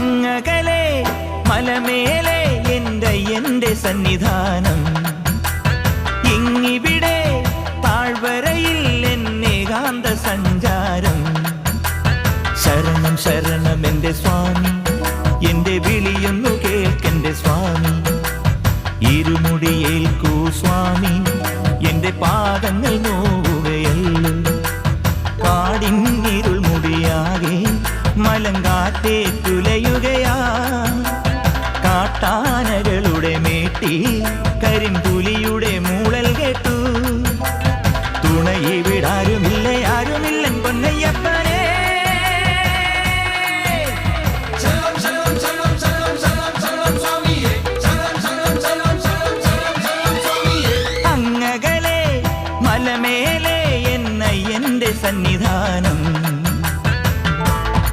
അങ്ങകലെ മലമേലെ എന്റെ സന്നിധാനം, ഇങ്ങിവിടെ താഴ്വരയിൽ എന്നേകാന്ത സഞ്ചാരം. ശരണം ശരണം എന്റെ സ്വാമി, എന്റെ വിളിയൊന്നു കേൾക്കെന്റെ സ്വാമി. ഇരുമുടിയേൽക്കൂ സ്വാമി, എന്റെ പാദങ്ങൾ നോവുകയല്ലോ. കാടിന്നിരുൾ മുടിയാകെ മലങ്കാറ്റേ തുലയുകയാ. കാട്ടാനകളുടെ മേട്ടി കരിമ്പുലിയുടെ